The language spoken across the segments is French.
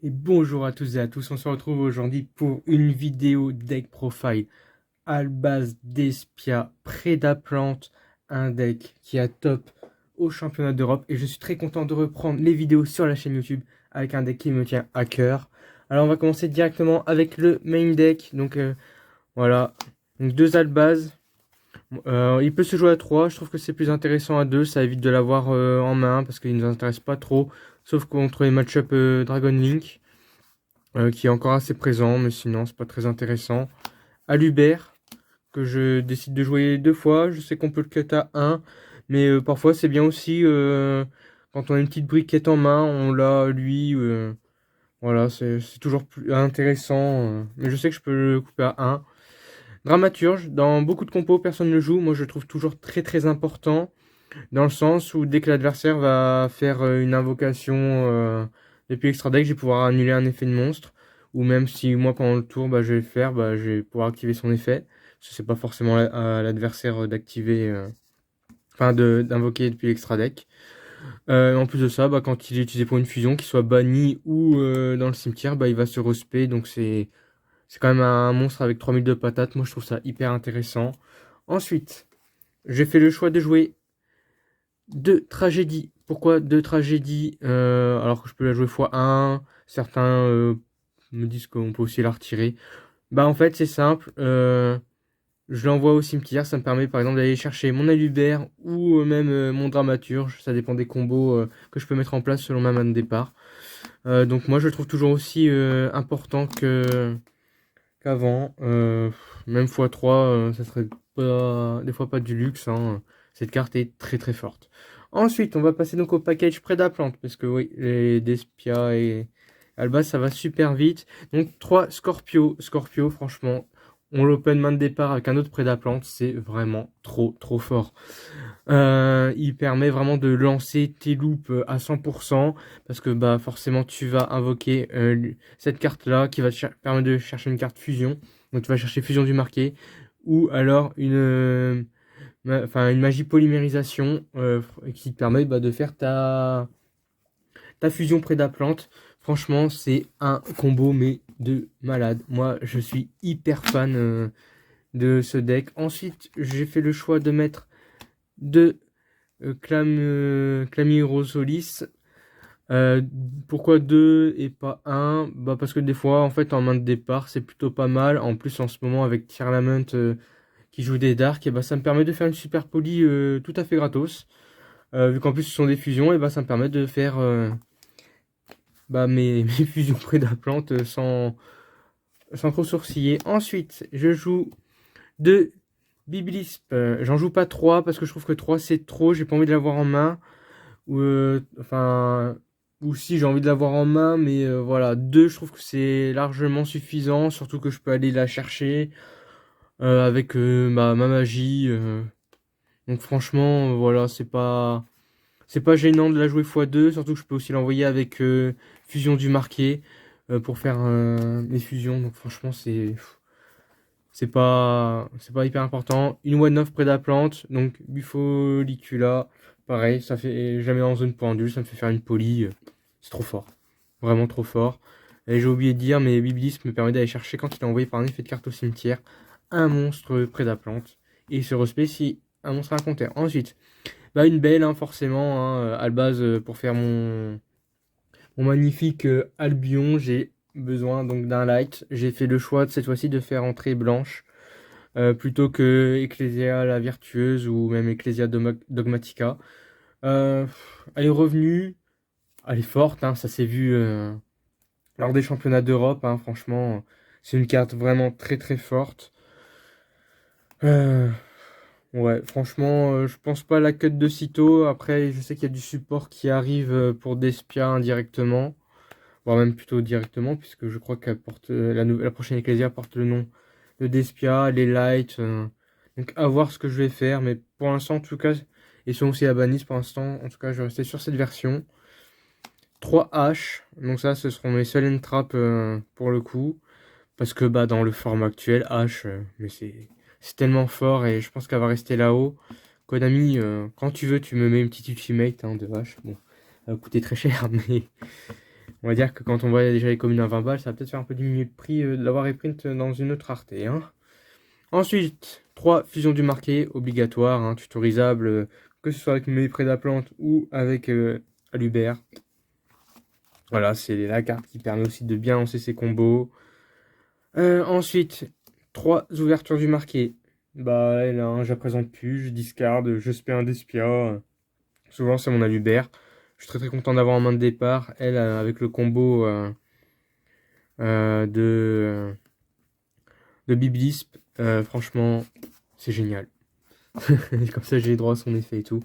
Et bonjour à tous et à tous, on se retrouve aujourd'hui pour une vidéo deck profile Albaz Despia Prédaplante, un deck qui a top au championnat d'Europe et je suis très content de reprendre les vidéos sur la chaîne YouTube avec un deck qui me tient à cœur. Alors on va commencer directement avec le main deck, donc voilà, donc deux Albaz. Il peut se jouer à 3, je trouve que c'est plus intéressant à 2, ça évite de l'avoir en main parce qu'il ne nous intéresse pas trop, sauf contre les match-up Dragon Link. Qui est encore assez présent, mais sinon c'est pas très intéressant. Alubert, que je décide de jouer 2 fois, je sais qu'on peut le cut à 1, mais parfois c'est bien aussi, quand on a une petite briquette en main, on l'a lui, voilà, c'est toujours plus intéressant, mais je sais que je peux le couper à 1. Dramaturge, dans beaucoup de compos, personne ne le joue, moi je le trouve toujours très très important, dans le sens où dès que l'adversaire va faire une invocation depuis extra deck, je vais pouvoir annuler un effet de monstre. Ou même si moi pendant le tour, je vais le faire, je vais pouvoir activer son effet. Parce que c'est pas forcément à l'adversaire d'activer, enfin d'invoquer depuis l'extra deck. En plus de ça, quand il est utilisé pour une fusion, qu'il soit banni ou dans le cimetière, il va se respect. Donc c'est quand même un monstre avec 3000 de patates. Moi je trouve ça hyper intéressant. Ensuite, j'ai fait le choix de jouer deux tragédies. Pourquoi deux tragédies alors que je peux la jouer x1? Certains me disent qu'on peut aussi la retirer. En fait c'est simple. Je l'envoie au cimetière. Ça me permet par exemple d'aller chercher mon Alubert ou même mon Dramaturge. Ça dépend des combos que je peux mettre en place selon ma main de départ. Donc moi je le trouve toujours aussi important qu'avant. Même x3 ça serait pas, des fois pas du luxe, hein. Cette carte est très très forte. Ensuite, on va passer donc au package Prédaplante, parce que oui, les Despia et Alba, ça va super vite. Donc 3 Scorpio. Scorpio, franchement, on l'open main de départ avec un autre Prédaplante, c'est vraiment trop trop fort. Il permet vraiment de lancer tes loops à 100%, parce que forcément tu vas invoquer cette carte là qui va te permettre de chercher une carte fusion. Donc tu vas chercher fusion du marqué, ou alors une magie polymérisation qui te permet de faire ta fusion Prédaplante. Franchement, c'est un combo mais de malade. Moi, je suis hyper fan de ce deck. Ensuite, j'ai fait le choix de mettre deux Clamyrosolis. Euh, Pourquoi 2 et pas un? Parce que des fois, en fait, en main de départ, c'est plutôt pas mal. En plus, en ce moment, avec Tierlament qui joue des darks, et ça me permet de faire une super poly tout à fait gratos. Vu qu'en plus, ce sont des fusions, et ça me permet de faire mes fusions près de la plante sans trop sourciller. Ensuite, je joue 2 Biblisp. J'en joue pas 3 parce que je trouve que 3 c'est trop. J'ai pas envie de l'avoir en main. Ou ou si j'ai envie de l'avoir en main, mais voilà, 2 je trouve que c'est largement suffisant, surtout que je peux aller la chercher avec ma magie. Donc franchement, voilà, c'est pas gênant de la jouer x2, surtout que je peux aussi l'envoyer avec fusion du marqué pour faire mes fusions. Donc franchement, c'est pas hyper important. Une one off près de la plante, donc Bufolicula, pareil, ça fait jamais en zone pendule, ça me fait faire une poly, c'est trop fort, vraiment trop fort. Et j'ai oublié de dire, mais Biblis me permet d'aller chercher quand il est envoyé par un effet de carte au cimetière un monstre près de la plante et il se respect si un monstre a un compteur. Ensuite, une belle, hein, forcément, hein, à la base pour faire mon magnifique Albion, j'ai besoin donc d'un light. J'ai fait le choix de cette fois-ci de faire entrer blanche plutôt que Ecclesia la Virtueuse ou même Ecclesia Dogmatica. Elle est revenue, elle est forte, hein, ça s'est vu lors des championnats d'Europe, hein, franchement, c'est une carte vraiment très très forte. Euh, ouais, franchement, je pense pas à la cut de sitôt. Après, je sais qu'il y a du support qui arrive pour Despia indirectement, voire même plutôt directement, puisque je crois qu'elle porte la prochaine Ecclesia porte le nom de Despia, les lights. Donc à voir ce que je vais faire, mais pour l'instant en tout cas, ils sont aussi à bannir pour l'instant. En tout cas, je vais rester sur cette version. 3 H, donc ça ce seront mes seuls entraps pour le coup. Parce que dans le format actuel, H, mais c'est tellement fort et je pense qu'elle va rester là-haut. Konami, quand tu veux, tu me mets une petite ultimate hein, de H. Bon, ça va coûter très cher, mais On va dire que quand on voit déjà les communes à 20 balles, ça va peut-être faire un peu diminuer le prix de l'avoir reprint dans une autre rareté, hein. Ensuite, 3 fusions du marqué, obligatoires, hein, tutorisables, que ce soit avec mes Prédaplante ou avec Alubert. Voilà, c'est la carte qui permet aussi de bien lancer ses combos. Ensuite, 3 ouvertures du marqué. Bah, elle, hein, je la présente plus, je discarde, je spé un Despia. Souvent, c'est mon Alubert. Je suis très très content d'avoir en main de départ. Elle, avec le combo euh, de, de Biblisp, franchement, c'est génial. Comme ça, j'ai droit à son effet et tout.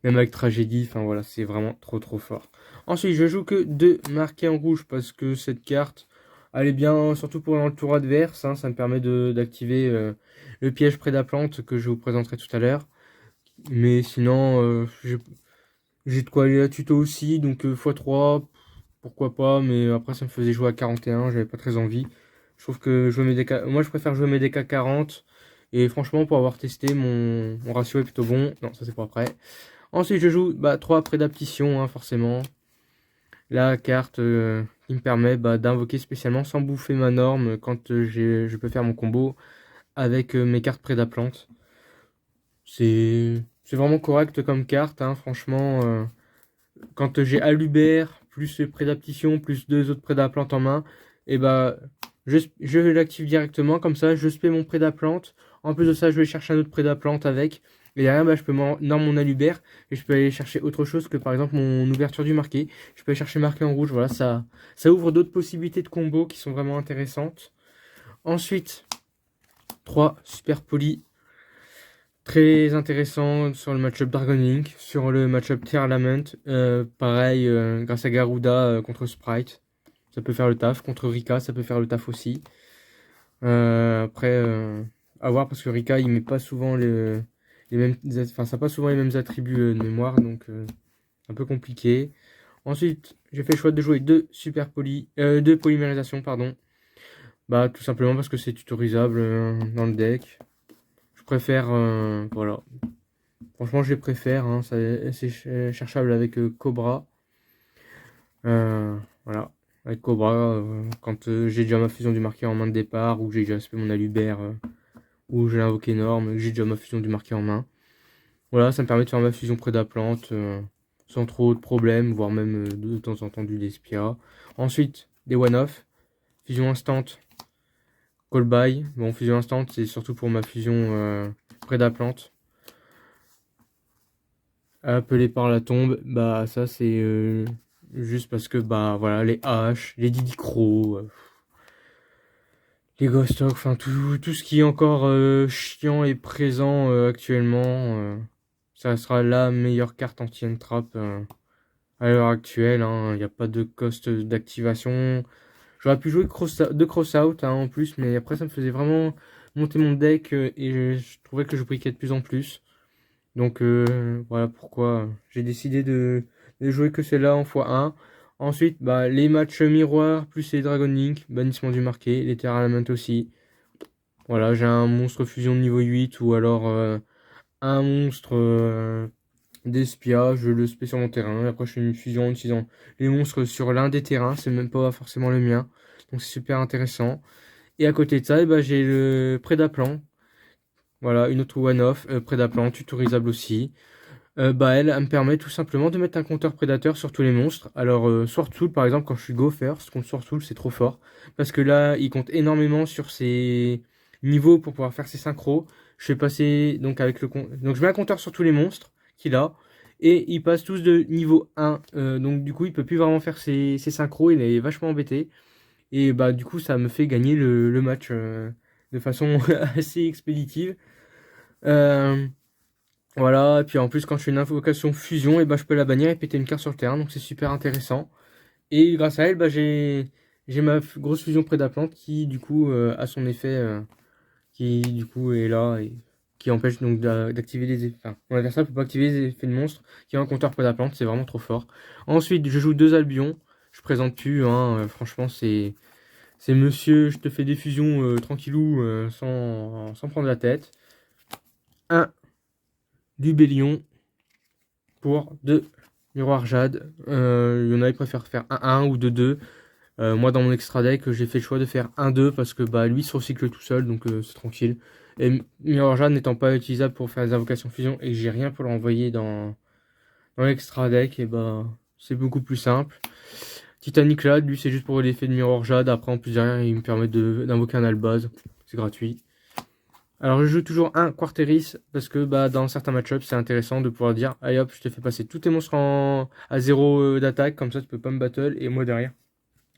Même avec Tragédie, enfin voilà, c'est vraiment trop trop fort. Ensuite, je joue que 2 marqués en rouge parce que cette carte, elle est bien, surtout pour dans le tour adverse, hein, ça me permet d'activer le piège Prédaplante que je vous présenterai tout à l'heure. Mais sinon, j'ai de quoi aller à tuto aussi, donc x3, pourquoi pas, mais après ça me faisait jouer à 41, j'avais pas très envie. Je trouve que jouer mes decks moi je préfère jouer mes decks à 40, et franchement pour avoir testé, mon ratio est plutôt bon. Non, ça c'est pour après. Ensuite je joue 3 prédaptitions, hein, forcément. La carte qui me permet d'invoquer spécialement sans bouffer ma norme quand je peux faire mon combo avec mes cartes prédaplante. C'est vraiment correct comme carte, hein, franchement. Quand j'ai Alubert, plus Prédaptition, plus 2 autres Prédaplantes en main, et je l'active directement, comme ça je spé mon Prédaplante. En plus de ça, je vais chercher un autre Prédaplante avec. Et derrière, je peux dans mon Alubert et je peux aller chercher autre chose que par exemple mon ouverture du marqué. Je peux aller chercher marqué en rouge, voilà, ça ouvre d'autres possibilités de combos qui sont vraiment intéressantes. Ensuite, 3 super polis. Très intéressant sur le match-up Dragon Link, sur le match-up Terra Lament. Pareil, grâce à Garuda contre Sprite, ça peut faire le taf. Contre Rika, ça peut faire le taf aussi. Après, à voir parce que Rika, il met pas souvent les mêmes, enfin, ça n'a pas souvent les mêmes attributs de mémoire, donc un peu compliqué. Ensuite, j'ai fait le choix de jouer deux polymérisations, pardon. Bah, tout simplement parce que c'est tutorisable dans le deck. Je préfère, voilà. Franchement, je les préfère, hein, c'est cherchable avec Cobra. Voilà, avec Cobra, quand j'ai déjà ma fusion du marqué en main de départ, ou que j'ai déjà fait mon Alubert, ou j'ai invoqué énorme, que j'ai déjà ma fusion du marqué en main. Voilà, ça me permet de faire ma fusion Prédaplante sans trop de problèmes, voire même de temps en temps du Despia. Ensuite, des one-off, fusion instant, call by. Bon, fusion instant, c'est surtout pour ma fusion Prédaplante. Appelé par la tombe, bah ça c'est juste parce que bah voilà, les haches, les Didicro, les Ghost Hawk, enfin tout ce qui est encore chiant et présent actuellement, ça sera la meilleure carte anti-entrap à l'heure actuelle, hein. Il n'y a pas de cost d'activation. J'aurais pu jouer de cross-out hein, en plus, mais après ça me faisait vraiment monter mon deck et je trouvais que je briquais de plus en plus. Donc voilà pourquoi j'ai décidé de jouer que celle-là en x1. Ensuite, les matchs miroirs plus les Dragon Link, bannissement du marqué, les Terra Lament aussi. Voilà, j'ai un monstre fusion de niveau 8 ou alors un monstre d'Espia, je le spé sur mon terrain. Après, je fais une fusion en utilisant les monstres sur l'un des terrains, c'est même pas forcément le mien. Donc c'est super intéressant. Et à côté de ça, j'ai le Prédaplan. Voilà, une autre one-off, Prédaplan, tutorisable aussi. Elle me permet tout simplement de mettre un compteur prédateur sur tous les monstres. Alors, Swordsoul, par exemple, quand je suis Go First contre Swordsoul, c'est trop fort. Parce que là, il compte énormément sur ses niveaux pour pouvoir faire ses synchros. Je fais passer, donc, donc je mets un compteur sur tous les monstres qu'il a. Et ils passent tous de niveau 1. Donc, du coup, il peut plus vraiment faire ses synchros. Il est vachement embêté. Et du coup, ça me fait gagner le match de façon assez expéditive. Euh, voilà, et puis en plus quand je fais une invocation fusion, je peux la bannir et péter une carte sur le terrain, donc c'est super intéressant. Et grâce à elle, j'ai ma grosse fusion Prédaplante qui du coup a son effet qui du coup est là et qui empêche donc d'activer les effets. Enfin, mon adversaire peut pas activer les effets de monstre qui a un compteur Prédaplante, c'est vraiment trop fort. Ensuite, je joue 2 Albions, je présente plus, hein, franchement c'est monsieur, je te fais des fusions tranquillou sans prendre la tête. Un du Bélion pour 2 Miroir Jade. Il y en a qui préfèrent faire 1-1 ou 2-2. Moi, dans mon extra deck, j'ai fait le choix de faire 1-2 parce que bah, lui se recycle tout seul, donc c'est tranquille. Et Miroir Jade n'étant pas utilisable pour faire des invocations fusion et que j'ai rien pour l'envoyer dans l'extra deck, et bah, c'est beaucoup plus simple. Titanic Jade, lui, c'est juste pour l'effet de Miroir Jade. Après, en plus de rien, il me permet d'invoquer un Albaz. C'est gratuit. Alors, je joue toujours un Quarteris parce que bah, dans certains match-ups, c'est intéressant de pouvoir dire allez hop, je te fais passer tous tes monstres à 0 d'attaque, comme ça tu peux pas me battle, et moi derrière,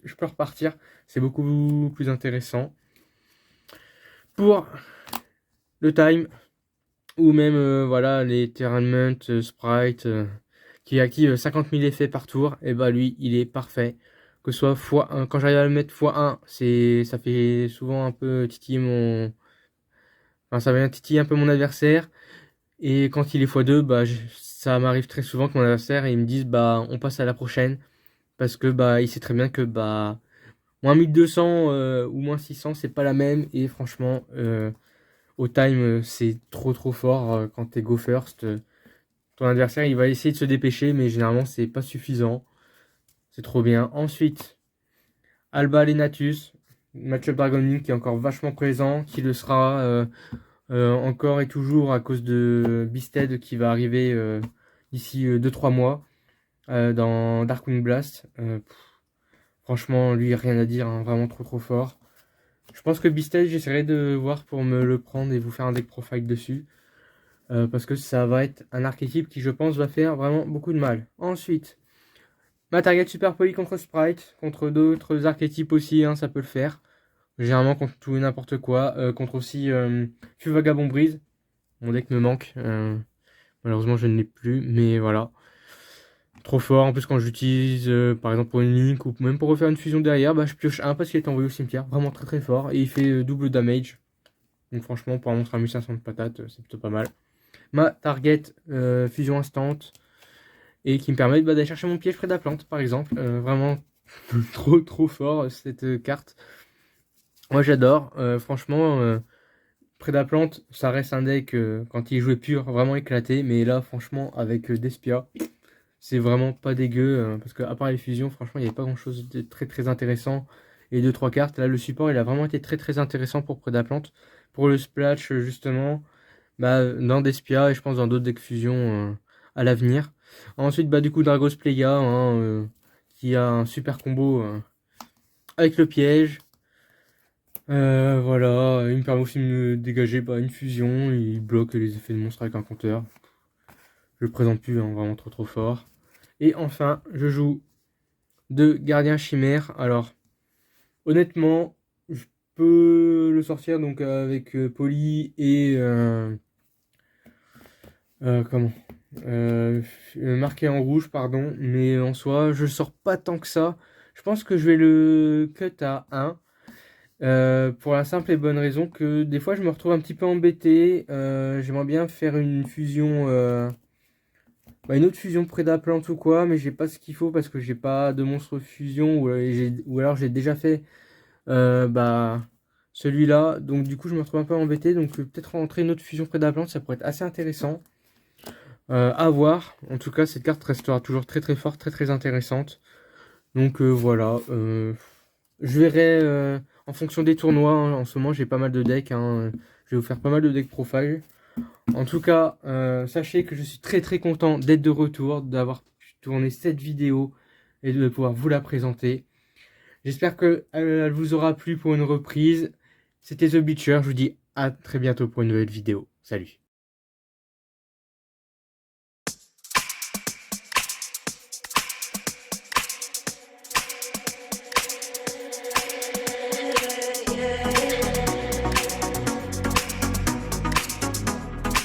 je peux repartir. C'est beaucoup plus intéressant. Pour le time, ou même voilà, les Terrainment, Sprite, qui active 50 000 effets par tour, et bah lui, il est parfait. Que ce soit x1, quand j'arrive à le mettre x1, ça fait souvent un peu titiller Enfin, ça vient titiller un peu mon adversaire. Et quand il est x2, bah, ça m'arrive très souvent que mon adversaire, il me dise, bah, on passe à la prochaine. Parce que, bah, il sait très bien que, bah, moins 1200 ou moins 600, c'est pas la même. Et franchement, au time, c'est trop fort quand t'es go first. Ton adversaire, il va essayer de se dépêcher, mais généralement, c'est pas suffisant. C'est trop bien. Ensuite, Alba Lenatus, match-up Dragon Link qui est encore vachement présent, qui le sera encore et toujours à cause de Beasted qui va arriver d'ici 2-3 mois dans Darkwing Blast. Franchement, lui, rien à dire, hein, vraiment trop fort. Je pense que Beasted, j'essaierai de voir pour me le prendre et vous faire un deck profile dessus. Parce que ça va être un archétype qui, je pense, va faire vraiment beaucoup de mal. Ensuite, ma target Super Poli contre Sprite, contre d'autres archétypes aussi, hein, ça peut le faire. Généralement contre tout et n'importe quoi. Contre aussi Feu Vagabond Brise. Mon deck me manque. Malheureusement, je ne l'ai plus. Mais voilà. Trop fort. En plus, quand j'utilise par exemple pour une link ou même pour refaire une fusion derrière, bah, je pioche un parce qu'il est envoyé au cimetière. Vraiment très fort. Et il fait double damage. Donc franchement, pour un monstre à 1500 de patates, c'est plutôt pas mal. Ma target fusion instant. Et qui me permet d'aller chercher mon piège près de la plante, par exemple. Vraiment trop fort cette carte. Moi j'adore, franchement, Prédaplante, ça reste un deck quand il est joué pur, vraiment éclaté, mais là franchement avec Despia, c'est vraiment pas dégueu, parce que à part les fusions, franchement il n'y avait pas grand chose de très intéressant, et 2-3 cartes, là le support il a vraiment été très intéressant pour Prédaplante, pour le splash justement, bah, dans Despia et je pense dans d'autres decks fusion à l'avenir. Ensuite bah du coup Dragos Playa, hein, qui a un super combo avec le piège. Voilà, il me permet aussi de me dégager une fusion, il bloque les effets de monstre avec un compteur. Je le présente plus, hein, vraiment trop fort. Et enfin, je joue 2 gardiens chimères. Alors, honnêtement, je peux le sortir donc avec Poly et comment marqué en rouge, pardon. Mais en soi, je le sors pas tant que ça. Je pense que je vais le cut à 1. Pour la simple et bonne raison que des fois je me retrouve un petit peu embêté. J'aimerais bien faire une fusion, une autre fusion Prédaplante ou quoi, mais j'ai pas ce qu'il faut parce que j'ai pas de monstre fusion ou alors j'ai déjà fait celui-là. Donc du coup je me retrouve un peu embêté. Donc peut-être rentrer une autre fusion Prédaplante, ça pourrait être assez intéressant. À voir. En tout cas cette carte restera toujours très forte, très intéressante. Donc voilà. Je verrai en fonction des tournois. Hein. En ce moment, j'ai pas mal de decks. Hein. Je vais vous faire pas mal de decks profile. En tout cas, sachez que je suis très content d'être de retour, d'avoir pu tourner cette vidéo et de pouvoir vous la présenter. J'espère qu'elle vous aura plu pour une reprise. C'était The Beacher. Je vous dis à très bientôt pour une nouvelle vidéo. Salut!